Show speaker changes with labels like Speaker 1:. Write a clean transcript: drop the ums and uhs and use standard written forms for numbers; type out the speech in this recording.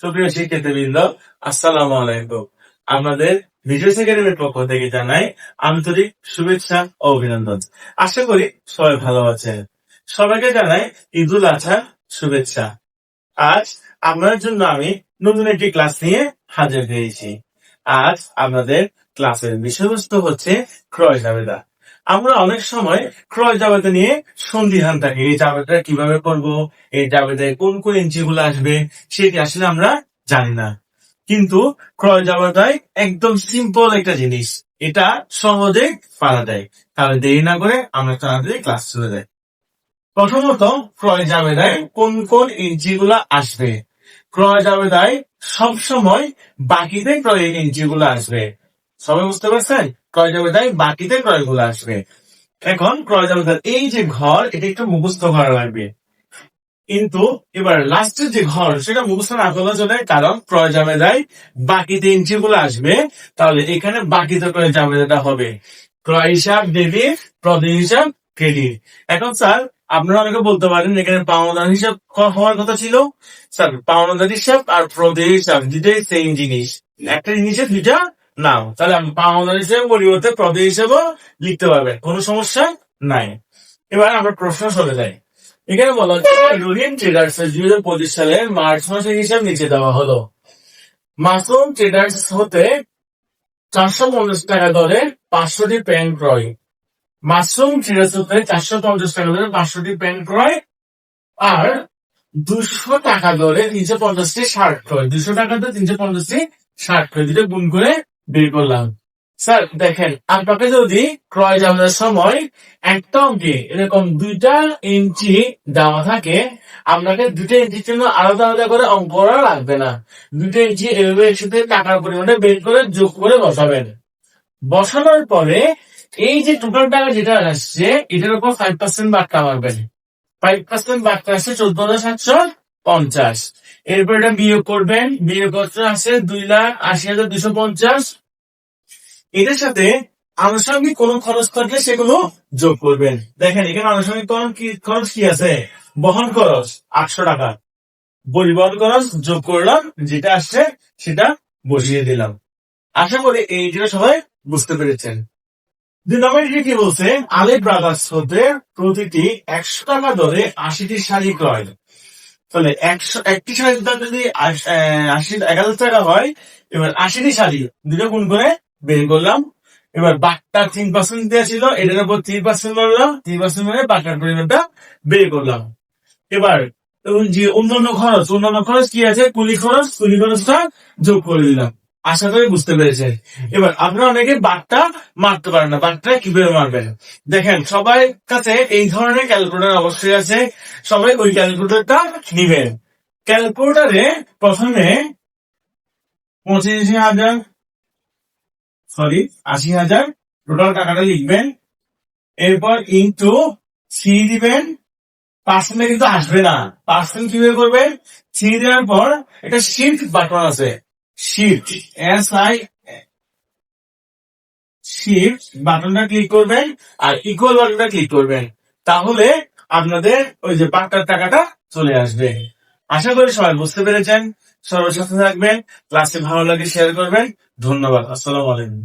Speaker 1: সুপ্রিয় শিক্ষার্থীবৃন্দ, আসসালামু আলাইকুম। আমাদের ভিডিওস একাডেমির পক্ষ থেকে জানাই আন্তরিক শুভেচ্ছা ও অভিনন্দন। আশা করি সবাই ভালো আছেন। সবাইকে জানাই ঈদুল আজহার শুভেচ্ছা। আজ আপনাদের জন্য আমি নতুন একটি ক্লাস নিয়ে হাজির হয়েছি। আজ আমাদের ক্লাসের বিষয়বস্তু হচ্ছে ক্রয় জাবেদা। আমরা অনেক সময় ক্রয় জাবেদা নিয়ে সন্দিহান থাকি। এই জাবেদা কিভাবে করব, এই জাবেদায় কোন কোন এন্ট্রিগুলো আসবে সেটি আসলে আমরা জানি না। কিন্তু ক্রয় জাবেদায় একদম সিম্পল একটা জিনিস, এটা সহজে পারা যায়। তাহলে দেরি না করে আমরা তাড়াতাড়ি ক্লাস চলে যাই। প্রথমত, ক্রয় জাবেদায় কোন কোন এন্ট্রিগুলো আসবে। ক্রয় জাবেদায় সবসময় বাকিতে ক্রয় এন্ট্রিগুলো আসবে। সবাই বুঝতে পারছেন? ক্রয় জাবেদায় বাকিতে ক্রয়গুলো আসবে। এখন ক্রয় জাবেদার এই যে ঘর, এটা একটু মুখস্থ করা লাগবে। কিন্তু এবার লাস্টের যে ঘর সেটা মুখস্থ না করলে চলে, কারণ ক্রয় জাবেদায় বাকিতে এন্ট্রিগুলো আসবে। তাহলে এখানে বাকিতে ক্রয় জাবেদাটা হবে ক্রয় হিসাব ডেবিট, প্রদেয় হিসাব ক্রেডিট। এখন স্যার, আপনারা অনেকে বলতে পারেন এখানে পাওনাদার হিসাব হওয়ার কথা ছিল। স্যার, পাওনাদার হিসাব আর প্রদেয় হিসাব দুটাই সেম জিনিস, একটা জিনিসের দুইটা নাম। তাহলে আমি পাওনাদার হিসাবে পরিবর্তে প্রদেয় হিসাবও লিখতে পারবেন, কোনো সমস্যা নাই। এবার আমরা প্রশ্ন চলে যাই। এখানে বলা হচ্ছে রহিম ট্রেডার্স 2025 সালের মার্চ মাসের হিসাব নিচে দেওয়া হলো। মাসুম ট্রেডার্স হতে 450 টাকা দরে 500টি পেন ক্রয়। মাসুম ট্রেডার্স হতে 450 টাকা দরে 500টি পেন ক্রয় আর 200 টাকা দরে 350টি শার্ট ক্রয়। 200 টাকা দরে 350টি শার্ট ক্রয়, দুটো গুণ করে বের করলাম। স্যার দেখেন, আপনাকে যদি ক্রয় জাবেদার সময় একটা অঙ্কে এরকম দুইটা এন্ট্রি দেওয়া থাকে, আপনাকে দুটো এন্ট্রির জন্য আলাদা আলাদা করে অঙ্ক করা লাগবে না। দুটো এন্ট্রি এভাবে একসাথে টাকার পরিমাণে বের করে যোগ করে বসাবেন। বসানোর পরে এই যে টোটাল টাকা যেটা আসছে, এটার উপর 5% বাট্টা মারবেন। 5% বাট্টা আসছে 14,750। এরপর এটা বিয়োগ করবেন। বিয়োগ করতে আসছে 2,80,250। এটার সাথে আনুষঙ্গিক কোন খরচ থাকলে সেগুলো যোগ করবেন। দেখেন এখানে আনুষঙ্গিক খরচ কি আছে? বহন খরচ 800 টাকা, পরিবহন খরচ যোগ করলাম, যেটা আসছে সেটা বসিয়ে দিলাম। আশা করি এইটা সবাই বুঝতে পেরেছেন। 2 নম্বর কি বলছে? আলী ব্রাদার্স হতে প্রতিটি 100 টাকা দরে 80টি শাড়ি ক্রয়। তাহলে 1টি শাড়ির দাম যদি 1000 টাকা হয়, এবার 80টি শাড়ি দুটো গুণ করে বের করলাম। এবার বাট্টার 3% দেওয়া ছিল, এটার উপর 3% মারলাম, 3% মানে বাট্টার পরিমাণটা বের করলাম। এবার যে অন্যান্য খরচ কি আছে? কুলি খরচটা যোগ করে দিলাম। আশা করি বুঝতে পেরেছেন। এবার আপনারা অনেকে বাট্টা মারতে পারেন না, বাট্টা কিভাবে মারবেন? দেখেন, সবাই কাছে এই ধরনের ক্যালকুলেটর অবশ্যই আছে, সবাই ওই ক্যালকুলেটরটা নিবেন। ক্যালকুলেটরে প্রথমে 80,000 টোটাল টাকাটা লিখবেন। এরপর ইন্টু 3 দিবেন। পার্সেন্টে কিন্তু আসবে না, পার্সেন্ট কিভাবে করবেন? 3 দেওয়ার পর একটা শিফট বাটন আছে, শিফট শিফট বাটনটা ক্লিক করবেন আর ইকুয়াল বাটনটা ক্লিক করবেন। তাহলে আপনাদের ওই যে বাট্টার টাকাটা চলে আসবে। আশা করি সবাই বুঝতে পেরেছেন। সবার সাথে থাকবেন, ক্লাসে ভালো লাগে শেয়ার করবেন। ধন্যবাদ। আসসালামু আলাইকুম।